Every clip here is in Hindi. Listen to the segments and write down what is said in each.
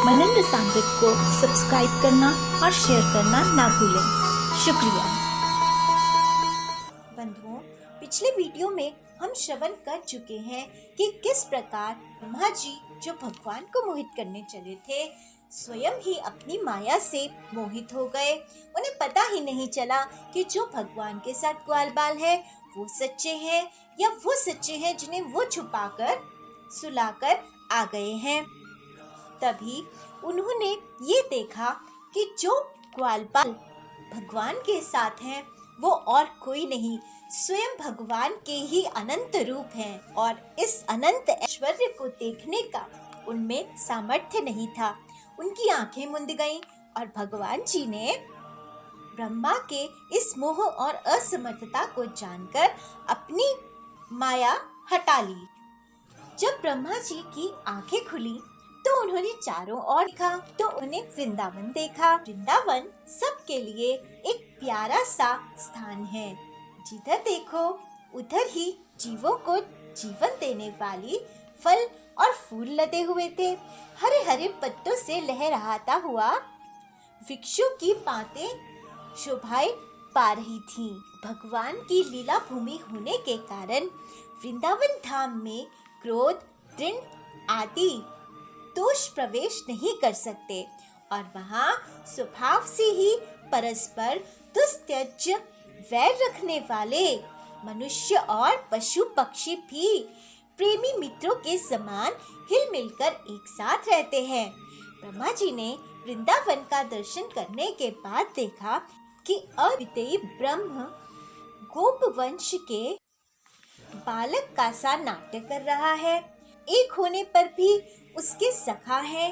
मनन रसामृत को सब्सक्राइब करना और शेयर करना ना भूलें। शुक्रिया। बंधुओं, पिछले वीडियो में हम श्रवण कर चुके हैं कि किस प्रकार ब्रह्मा जी जो भगवान को मोहित करने चले थे, स्वयं ही अपनी माया से मोहित हो गए। उन्हें पता ही नहीं चला कि जो भगवान के साथ ग्वाल बाल है वो सच्चे हैं या वो सच्चे हैं जिन्हें वो छुपाकर सुलाकर आ गए हैं। तभी उन्होंने ये देखा कि जो ग्वालपाल भगवान के साथ हैं वो और कोई नहीं, स्वयं भगवान के ही अनंत रूप हैं और इस अनंत ऐश्वर्य को देखने का उनमें सामर्थ्य नहीं था। उनकी आंखें मुंद गईं और भगवान जी ने ब्रह्मा के इस मोह और असमर्थता को जानकर अपनी माया हटा ली। जब ब्रह्मा जी की आंखें खुली तो उन्होंने चारों ओर देखा तो उन्हें वृंदावन देखा। वृंदावन सबके लिए एक प्यारा सा स्थान है। जिधर देखो उधर ही जीवों को जीवन देने वाली फल और फूल लदे हुए थे। हरे हरे पत्तों से लहराता हुआ वृक्षों की पातें शोभाएं पा रही थीं। भगवान की लीला भूमि होने के कारण वृंदावन धाम में क्रोध, तृण आदि दोष प्रवेश नहीं कर सकते और वहाँ स्वभाव से ही परस्पर दुस्त्यज वैर रखने वाले मनुष्य और पशु पक्षी भी प्रेमी मित्रों के समान हिल मिलकर एक साथ रहते हैं। ब्रह्मा जी ने वृंदावन का दर्शन करने के बाद देखा कि अद्वितीय ब्रह्म गोप वंश के बालक का सा नाट्य कर रहा है। एक होने पर भी उसके सखा है,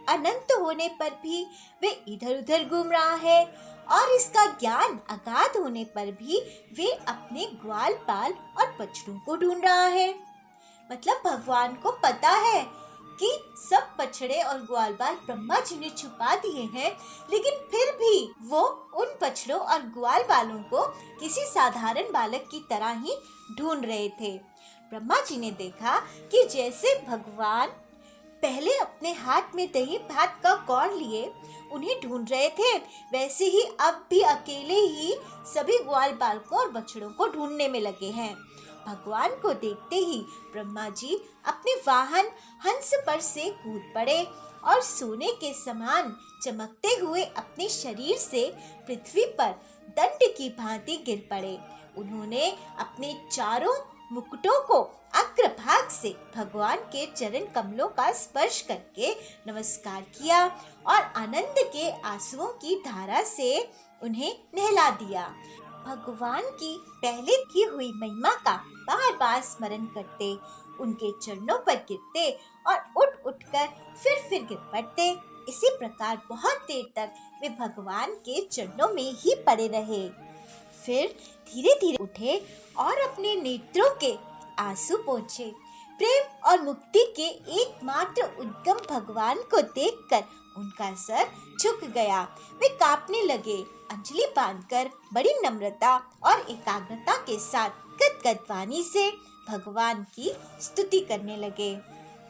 अनंत होने पर भी वे इधर उधर घूम रहा है और इसका ज्ञान अगाध होने पर भी वे अपने ग्वाल बाल और बछड़ों को ढूंढ रहा है। मतलब भगवान को पता है कि सब बछड़े और ग्वाल बाल ब्रह्मा जी ने छुपा दिए हैं, लेकिन फिर भी वो उन बछड़ों और ग्वाल बालों को किसी साधारण बालक की तरह ही ढूंढ रहे थे। ब्रह्मा जी ने देखा कि जैसे भगवान पहले अपने हाथ में दही भात का कौर लिए उन्हें ढूंढ रहे थे, वैसे ही अब भी अकेले ही सभी ग्वाल बालकों और बछड़ों को ढूंढने में लगे हैं। भगवान को देखते ही ब्रह्मा जी अपने वाहन हंस पर से कूद पड़े और सोने के समान चमकते हुए अपने शरीर से पृथ्वी पर दंड की भांति गिर पड़े। उन्होंने अपने चारों मुकुटों को अग्रभाग से भगवान के चरण कमलों का स्पर्श करके नमस्कार किया और आनंद के आंसुओं की धारा से उन्हें नहला दिया। भगवान की पहले की हुई महिमा का बार बार स्मरण करते, उनके चरणों पर गिरते और उठ उठकर फिर गिर पड़ते। इसी प्रकार बहुत देर तक वे भगवान के चरणों में ही पड़े रहे। फिर धीरे धीरे उठे और अपने नेत्रों के आंसू पोंछे। प्रेम और मुक्ति के एकमात्र उद्गम भगवान को देखकर उनका सर झुक गया। वे कांपने लगे। अंजलि बांधकर बड़ी नम्रता और एकाग्रता के साथ गदगद वाणी से भगवान की स्तुति करने लगे।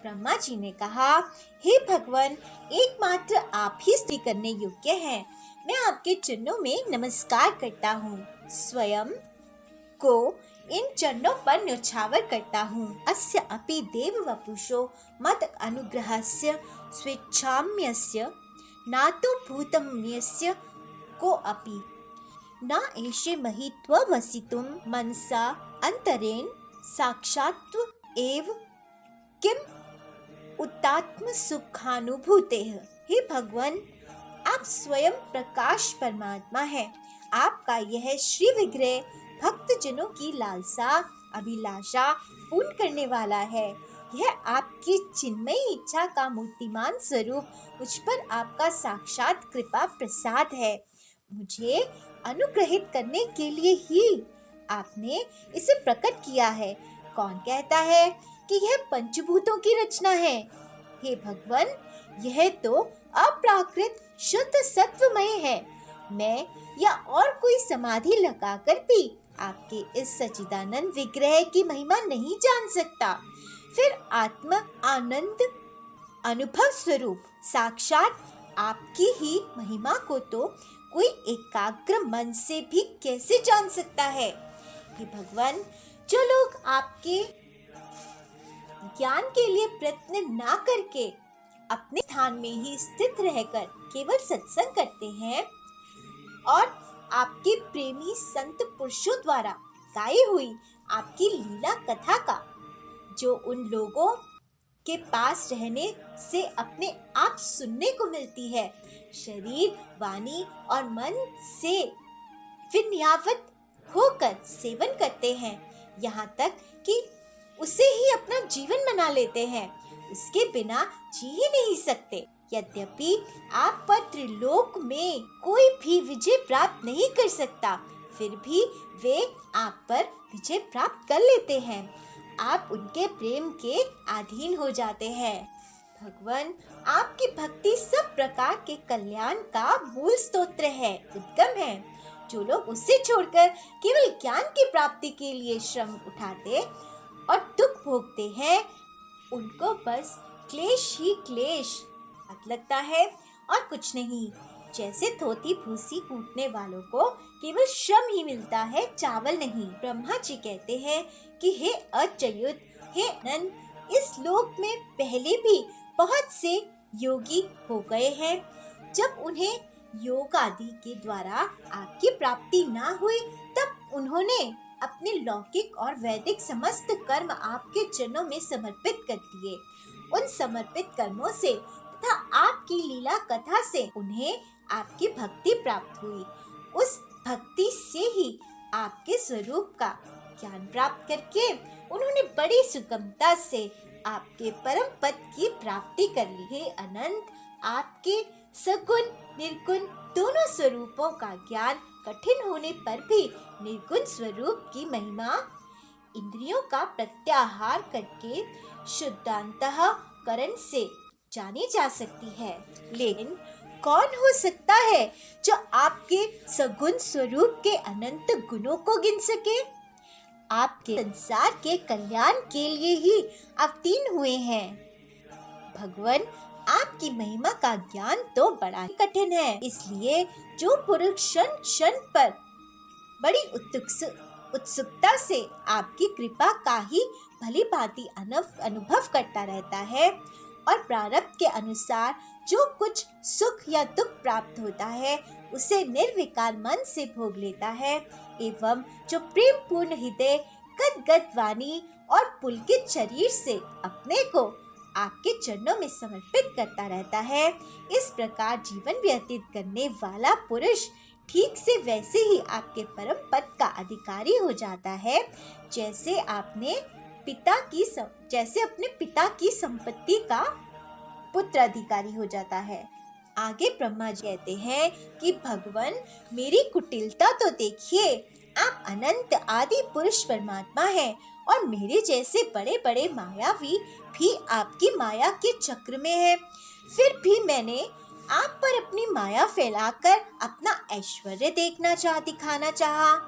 ब्रह्मा जी ने कहा, हे भगवान, एकमात्र आप ही स्तुति करने योग्य हैं। मैं आपके चरणों में नमस्कार करता हूँ। स्वयं को इन चरणों पर न्योछावर करता हूँ। अस्य अपि देव वपुषो मत अनुग्रहस्य स्वेच्छाम्यस्य नातो भूतम्यस्य को अपि न एषे महि त्ववसितुं मनसा अंतरेण साक्षात् एव किम उत्तात्म सुखानुभूतेः। हे भगवान, आप स्वयं प्रकाश परमात्मा हैं। आपका यह श्री विग्रह भक्त जनों की लालसा अभिलाषा पूर्ण करने वाला है। यह आपकी चिन्मयी इच्छा का मूर्तिमान स्वरूप मुझ पर आपका साक्षात कृपा प्रसाद है। मुझे अनुग्रहित करने के लिए ही आपने इसे प्रकट किया है। कौन कहता है कि यह पंचभूतों की रचना है? हे भगवान, यह तो अप्राकृत शुद्ध सत्वमय है। मैं या और कोई समाधि लगाकर भी आपके इस सच्चिदानंद विग्रह की महिमा नहीं जान सकता। फिर आत्म आनंद अनुभव स्वरूप साक्षात आपकी ही महिमा को तो कोई एकाग्र मन से भी कैसे जान सकता है। कि भगवान, जो लोग आपके ज्ञान के लिए प्रयत्न ना करके अपने स्थान में ही स्थित रहकर केवल सत्संग करते हैं और आपके प्रेमी संत पुरुषों द्वारा गाई हुई आपकी लीला कथा का जो उन लोगों के पास रहने से अपने आप सुनने को मिलती है, शरीर, वाणी और मन से विन्यावत होकर सेवन करते हैं, यहाँ तक कि उसे ही अपना जीवन बना लेते हैं, उसके बिना जी ही नहीं सकते। यद्यपि आप पर त्रिलोक में कोई भी विजय प्राप्त नहीं कर सकता, फिर भी वे आप पर विजय प्राप्त कर लेते हैं। आप उनके प्रेम के अधीन हो जाते हैं। भगवान, आपकी भक्ति सब प्रकार के कल्याण का मूल स्तोत्र है, उद्गम है। जो लोग उसे छोड़कर केवल ज्ञान की प्राप्ति के लिए श्रम उठाते और दुख भोगते हैं, उनको बस क्लेश ही क्लेश लगता है और कुछ नहीं। जैसे धोती भूसी कूटने वालों को केवल श्रम ही मिलता है, चावल नहीं। ब्रह्मा जी कहते हैं कि हे अच्युत, हे अनंत, इस लोक में पहले भी बहुत से योगी हो गए हैं। जब उन्हें योग आदि के द्वारा आपकी प्राप्ति ना हुई, तब उन्होंने अपने लौकिक और वैदिक समस्त कर्म आपके चरणों में समर्पित कर दिए। उन समर्पित कर्मों से तथा आपकी लीला कथा से उन्हें आपकी भक्ति प्राप्त हुई। उस भक्ति से ही आपके स्वरूप का ज्ञान प्राप्त करके उन्होंने बड़ी सुगमता से आपके परम पद की प्राप्ति कर ली। हे अनंत, आपके सगुण निर्गुण दोनों स्वरूपों का ज्ञान कठिन होने पर भी निर्गुण स्वरूप की महिमा इंद्रियों का प्रत्याहार करके शुद्धांतःकरण से जानी जा सकती है। लेकिन कौन हो सकता है जो आपके सगुण स्वरूप के अनंत गुणों को गिन सके? आपके संसार के कल्याण के लिए ही अवतीर्ण हुए हैं। भगवान, आपकी महिमा का ज्ञान तो बड़ा ही कठिन है, इसलिए जो पुरुष क्षण क्षण पर बड़ी उत्सुकता से आपकी कृपा का ही भली भांति अनुभव करता रहता है और प्रारब्ध के अनुसार जो कुछ सुख या दुख प्राप्त होता है उसे निर्विकार मन से भोग लेता है, एवं जो प्रेम पूर्ण हृदय, गदगद वाणी और पुलकित शरीर से अपने को आपके चरणों में समर्पित करता रहता है, इस प्रकार जीवन व्यतीत करने वाला पुरुष ठीक से वैसे ही आपके परम पद का अधिकारी हो जाता है, जैसे अपने पिता की संपत्ति का पुत्र अधिकारी हो जाता है। आगे ब्रह्मा जी कहते हैं कि भगवान, मेरी कुटिलता तो देखिए, आप अनंत आदि पुरुष परमात्मा हैं और मेरे जैसे बड़े बड़े मायावी भी आपकी माया के चक्र में हैं। फिर भी मैंने आप पर अपनी माया फैलाकर अपना ऐश्वर्य दिखाना चाहा।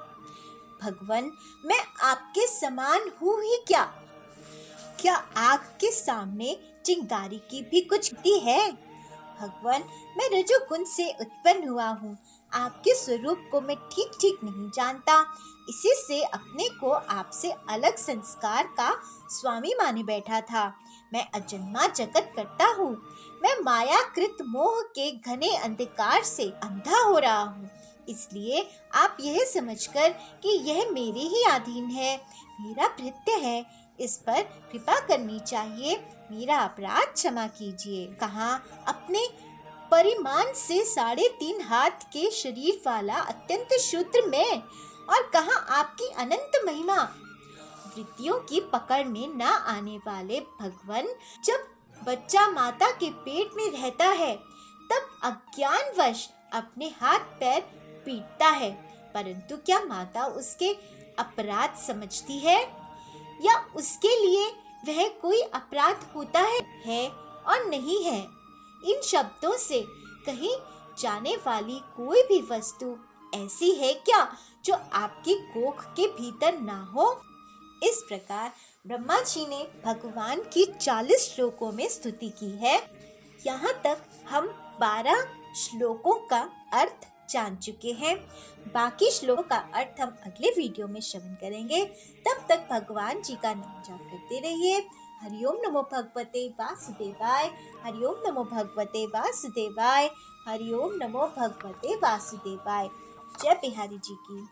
भगवान, मैं आपके समान हूँ ही क्या? क्या आग के सामने चिंगारी की भी कुछ गति है? भगवान, मैं रजोगुण से उत्पन्न हुआ हूँ, आपके स्वरूप को मैं ठीक ठीक नहीं जानता, इसी से अपने को आपसे अलग संस्कार का स्वामी माने बैठा था। मैं अजन्मा जगत करता हूँ, मैं मायाकृत मोह के घने अंधकार से अंधा हो रहा हूँ, इसलिए आप यह समझकर कि यह मेरे ही अधीन है, मेरा भृत्य है, इस पर कृपा करनी चाहिए, मेरा अपराध क्षमा कीजिए। कहाँ अपने परिमाण से 3.5 हाथ के शरीर वाला अत्यंत शूद्र मैं, और कहाँ आपकी अनंत महिमा। वृत्तियों की पकड़ में न आने वाले भगवान, जब बच्चा माता के पेट में रहता है तब अज्ञानवश अपने हाथ पैर पीटता है, परंतु क्या माता उसके अपराध समझती है या उसके लिए वह कोई अपराध होता है और नहीं है? इन शब्दों से कही जाने वाली कोई भी वस्तु ऐसी है क्या जो आपकी कोख के भीतर ना हो? इस प्रकार ब्रह्मा जी ने भगवान की 40 श्लोकों में स्तुति की है। यहाँ तक हम 12 श्लोकों का अर्थ जान चुके हैं। बाकी श्लोकों का अर्थ हम अगले वीडियो में श्रवण करेंगे। तब तक भगवान जी का नाम जाप करते रहिए। हरिओम नमो भगवते वासुदेवाय। हरिओम नमो भगवते वासुदेवाय। हरिओम नमो भगवते वासुदेवाय। जय बिहारी जी की।